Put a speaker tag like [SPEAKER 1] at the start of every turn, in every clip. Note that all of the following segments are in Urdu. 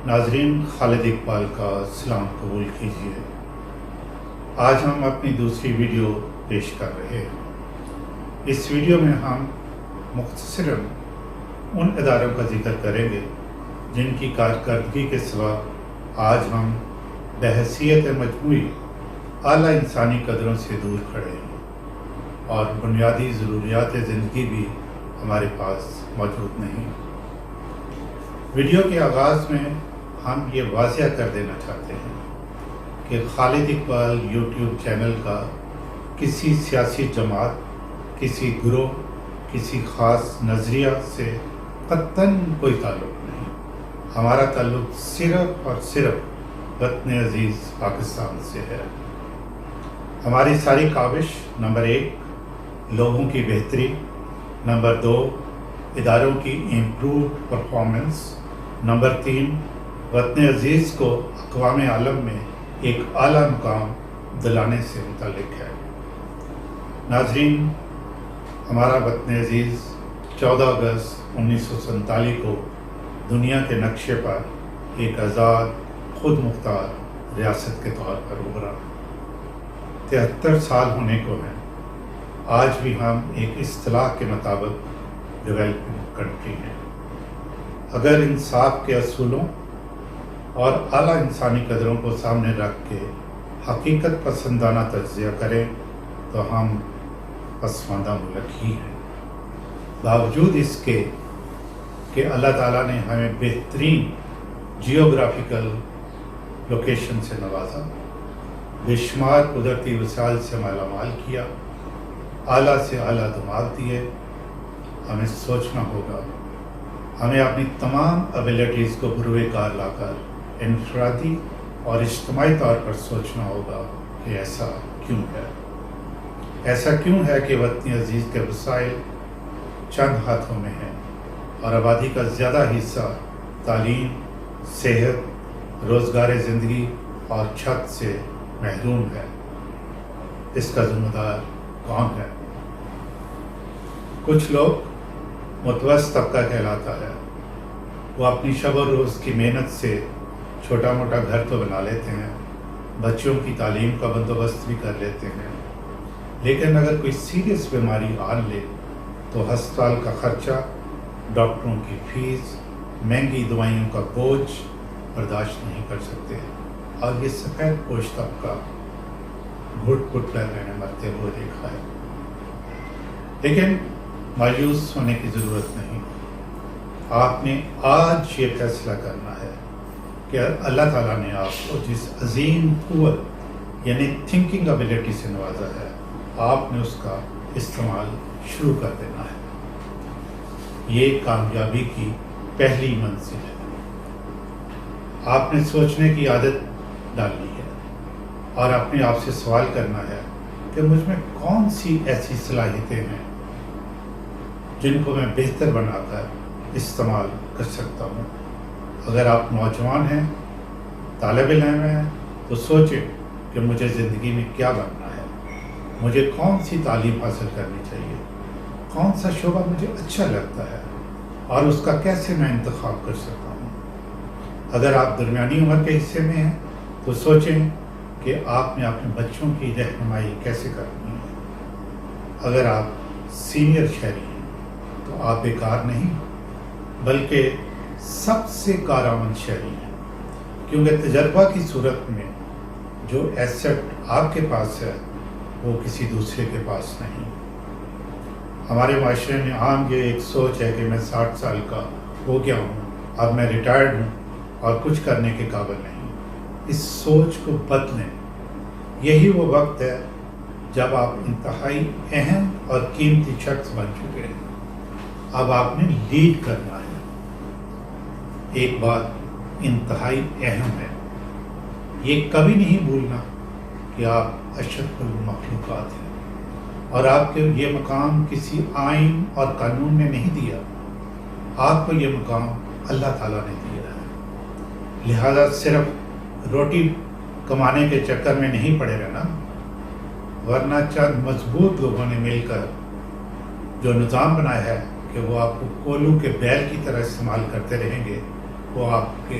[SPEAKER 1] ناظرین، خالد اقبال کا سلام قبول کیجیے۔ آج ہم اپنی دوسری ویڈیو پیش کر رہے ہیں۔ اس ویڈیو میں ہم مختصراً ان اداروں کا ذکر کریں گے جن کی کارکردگی کے سوا آج ہم بحیثیت مجموعی اعلیٰ انسانی قدروں سے دور کھڑے ہیں اور بنیادی ضروریات زندگی بھی ہمارے پاس موجود نہیں۔ ویڈیو کے آغاز میں ہم یہ واضح کر دینا چاہتے ہیں کہ خالد اقبال یوٹیوب چینل کا کسی سیاسی جماعت، کسی گروہ، کسی خاص نظریہ سے قطعاً کوئی تعلق نہیں۔ ہمارا تعلق صرف اور صرف وطن عزیز پاکستان سے ہے۔ ہماری ساری کاوش نمبر 1 لوگوں کی بہتری، نمبر 2 اداروں کی امپرووڈ پرفارمنس، نمبر 3 وطن عزیز کو اقوام عالم میں ایک اعلیٰ مقام دلانے سے متعلق ہے۔ ناظرین، ہمارا وطن عزیز 14 اگست 1947 کو دنیا کے نقشے پر ایک آزاد خود مختار ریاست کے طور پر ابھرا۔ 73 سال ہونے کو ہیں۔ آج بھی ہم ایک اصطلاح کے مطابق ڈیولپنگ کنٹری ہیں۔ اگر انصاف کے اصولوں اور اعلیٰ انسانی قدروں کو سامنے رکھ کے حقیقت پسندانہ تجزیہ کریں تو ہم پسماندہ ملک ہی ہیں۔ باوجود اس کے کہ اللہ تعالیٰ نے ہمیں بہترین جیوگرافیکل لوکیشن سے نوازا، بے شمار قدرتی وسائل سے مالا مال کیا، اعلیٰ سے اعلیٰ دماغ دیے، ہمیں سوچنا ہوگا، ہمیں اپنی تمام ایبلٹیز کو بروئے کار لا کر انفرادی اور اجتماعی طور پر سوچنا ہوگا کہ ایسا کیوں ہے۔ ایسا کیوں ہے کہ وطن عزیز کے وسائل چند ہاتھوں میں ہیں اور آبادی کا زیادہ حصہ تعلیم، صحت، روزگار زندگی اور چھت سے محروم ہے۔ اس کا ذمہ دار کون ہے؟ کچھ لوگ متوسط طبقہ کہلاتا ہے۔ وہ اپنی شب و روز کی محنت سے چھوٹا موٹا گھر تو بنا لیتے ہیں، بچوں کی تعلیم کا بندوبست بھی کر لیتے ہیں، لیکن اگر کوئی سیریس بیماری آن لے تو ہسپتال کا خرچہ، ڈاکٹروں کی فیس، مہنگی دوائیوں کا بوجھ برداشت نہیں کر سکتے اور یہ سفید پوش طبقہ گھٹ گھٹ کر میں نے مرتے ہوئے دیکھا ہے۔ لیکن مایوس ہونے کی ضرورت نہیں۔ آپ نے آج یہ فیصلہ کرنا ہے کہ اللہ تعالیٰ نے آپ کو جس عظیم قوت یعنی تھنکنگ ایبلٹی سے نوازا ہے، آپ نے اس کا استعمال شروع کر دینا ہے۔ یہ کامیابی کی پہلی منزل ہے۔ آپ نے سوچنے کی عادت ڈالنی ہے اور اپنے آپ سے سوال کرنا ہے کہ مجھ میں کون سی ایسی صلاحیتیں ہیں جن کو میں بہتر بنا کر استعمال کر سکتا ہوں۔ اگر آپ نوجوان ہیں، طالب علم ہیں، تو سوچیں کہ مجھے زندگی میں کیا بننا ہے، مجھے کون سی تعلیم حاصل کرنی چاہیے، کون سا شعبہ مجھے اچھا لگتا ہے اور اس کا کیسے میں انتخاب کر سکتا ہوں۔ اگر آپ درمیانی عمر کے حصے میں ہیں تو سوچیں کہ آپ نے اپنے بچوں کی رہنمائی کیسے کرنی ہے۔ اگر آپ سینئر شہری ہیں تو آپ بیکار نہیں بلکہ سب سے کارآمد شہری ہیں، کیونکہ تجربہ کی صورت میں جو ایسٹ آپ کے پاس ہے وہ کسی دوسرے کے پاس نہیں۔ ہمارے معاشرے میں عام یہ ایک سوچ ہے کہ میں 60 سال کا ہو گیا ہوں، اب میں ریٹائرڈ ہوں اور کچھ کرنے کے قابل نہیں۔ اس سوچ کو بدلیں۔ یہی وہ وقت ہے جب آپ انتہائی اہم اور قیمتی شخص بن چکے ہیں۔ اب آپ نے لیڈ کرنا ہے۔ ایک بات انتہائی اہم ہے، یہ کبھی نہیں بھولنا کہ آپ اشرف المخلوقات ہیں اور آپ کے یہ مقام کسی آئین اور قانون نے نہیں دیا، آپ کو یہ مقام اللہ تعالیٰ نے دیا ہے۔ لہذا صرف روٹی کمانے کے چکر میں نہیں پڑے رہنا، ورنہ چند مضبوط لوگوں نے مل کر جو نظام بنایا ہے کہ وہ آپ کو کولو کے بیل کی طرح استعمال کرتے رہیں گے، وہ آپ کے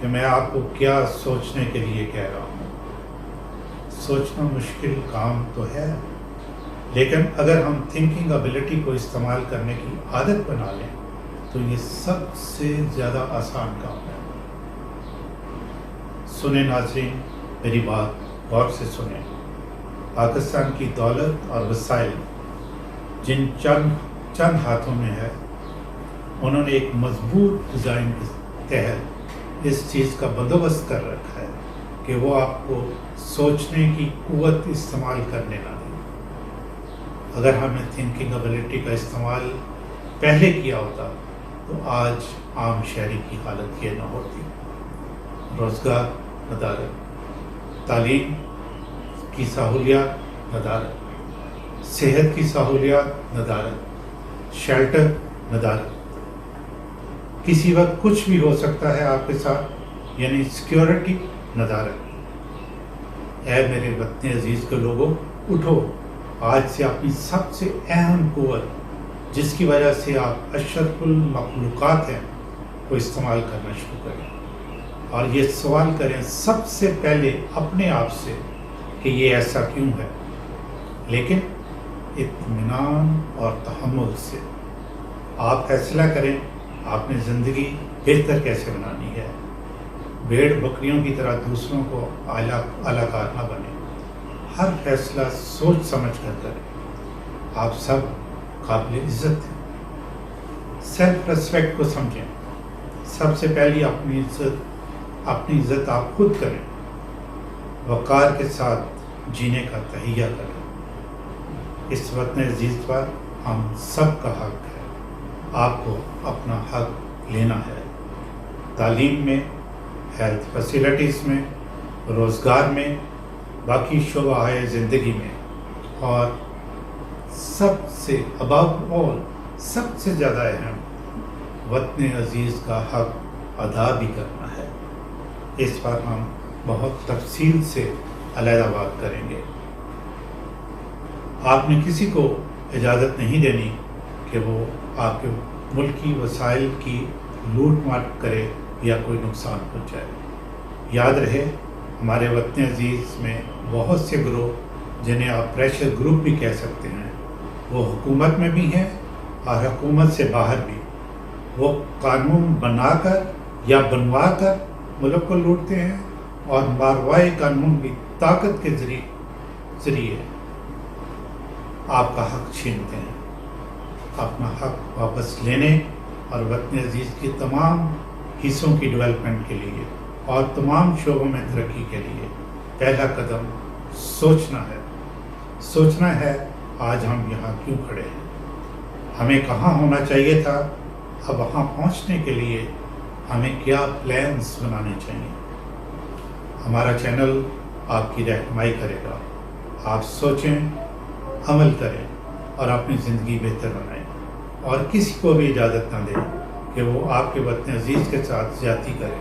[SPEAKER 1] کہ میں آپ کو کیا سوچنے کے لیے کہہ رہا ہوں۔ سوچنا مشکل کام تو ہے، لیکن اگر ہم تھنکنگ ابیلٹی کو استعمال کرنے کی عادت بنا لیں تو یہ سب سے زیادہ آسان کام ہے۔ سنیں ناظرین، میری بات غور سے سنیں۔ پاکستان کی دولت اور وسائل جن چند ہاتھوں میں ہے، انہوں نے ایک مضبوط ڈیزائن کے تحت اس چیز کا بندوبست کر رکھا ہے کہ وہ آپ کو سوچنے کی قوت استعمال کرنے نہ دیں۔ اگر ہم نے تھنکنگ ابیلٹی کا استعمال پہلے کیا ہوتا تو آج عام شہری کی حالت یہ نہ ہوتی۔ روزگار ندارت، تعلیم کی سہولیات ندارت، صحت کی سہولیات ندارت، شیلٹر ندارت۔ کسی وقت کچھ بھی ہو سکتا ہے آپ کے ساتھ، یعنی سیکیورٹی ندارت۔ اے میرے وطن عزیز کے لوگوں، اٹھو آج سے اپنی سب سے اہم قوت جس کی وجہ سے آپ اشرف المخلوقات ہیں کو استعمال کرنا شروع کریں، اور یہ سوال کریں سب سے پہلے اپنے آپ سے کہ یہ ایسا کیوں ہے، لیکن اطمینان اور تحمل سے آپ فیصلہ کریں آپ نے زندگی بہتر کیسے بنانی ہے۔ بھیڑ بکریوں کی طرح دوسروں کو اعلیٰ کار نہ بنے، ہر فیصلہ سوچ سمجھ کر کریں۔ آپ سب قابل عزت ہیں۔ سیلف ریسپیکٹ کو سمجھیں۔ سب سے پہلی اپنی عزت آپ خود کریں۔ وقار کے ساتھ جینے کا تہیہ کریں۔ اس وطن عزیز پر ہم سب کا حق ہے۔ آپ کو اپنا حق لینا ہے۔ تعلیم میں، ہیلتھ فیسلٹیز میں، روزگار میں، باقی شعبۂ زندگی میں، اور سب سے ابو آل، سب سے زیادہ اہم وطن عزیز کا حق ادا بھی کرنا ہے۔ اس پر ہم بہت تفصیل سے علیحدہ بات کریں گے۔ آپ نے کسی کو اجازت نہیں دینی کہ وہ آپ کے ملکی وسائل کی لوٹ مار کرے یا کوئی نقصان پہنچائے۔ یاد رہے، ہمارے وطن عزیز میں بہت سے گروہ جنہیں آپ پریشر گروپ بھی کہہ سکتے ہیں، وہ حکومت میں بھی ہیں اور حکومت سے باہر بھی۔ وہ قانون بنا کر یا بنوا کر ملک کو لوٹتے ہیں اور ماروائے قانون کی طاقت کے ذریعے آپ کا حق چھینتے ہیں۔ اپنا حق واپس لینے اور وطن عزیز کے تمام حصوں کی ڈیولپمنٹ کے لیے اور تمام شعبوں میں ترقی کے لیے پہلا قدم سوچنا ہے۔ سوچنا ہے آج ہم یہاں کیوں کھڑے ہیں، ہمیں کہاں ہونا چاہیے تھا، اب وہاں پہنچنے کے لیے ہمیں کیا پلانز بنانے چاہیے۔ ہمارا چینل آپ کی رہنمائی کرے گا۔ آپ سوچیں، عمل کریں اور اپنی زندگی بہتر بنائیں، اور کسی کو بھی اجازت نہ دیں کہ وہ آپ کے وطن عزیز کے ساتھ زیادتی کرے،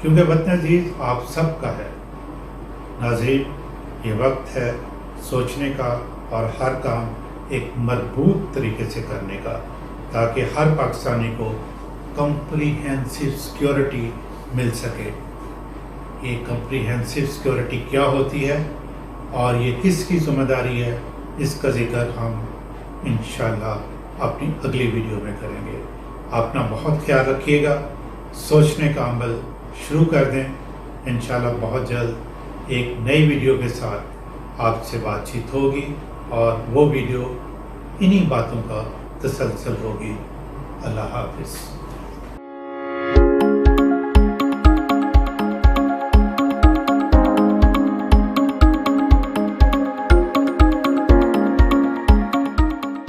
[SPEAKER 1] کیونکہ وطن عزیز آپ سب کا ہے۔ ناظرین، یہ وقت ہے سوچنے کا اور ہر کام ایک مربوط طریقے سے کرنے کا، تاکہ ہر پاکستانی کو کمپریہنسو سیکیورٹی مل سکے۔ یہ کمپریہنسو سیکیورٹی کیا ہوتی ہے اور یہ کس کی ذمہ داری ہے، اس کا ذکر ہم انشاءاللہ اپنی اگلی ویڈیو میں کریں گے۔ اپنا بہت خیال رکھیے گا، سوچنے کا عمل شروع کر دیں۔ انشاءاللہ بہت جلد ایک نئی ویڈیو کے ساتھ آپ سے بات چیت ہوگی، اور وہ ویڈیو انہی باتوں کا تسلسل ہوگی۔ اللہ حافظ۔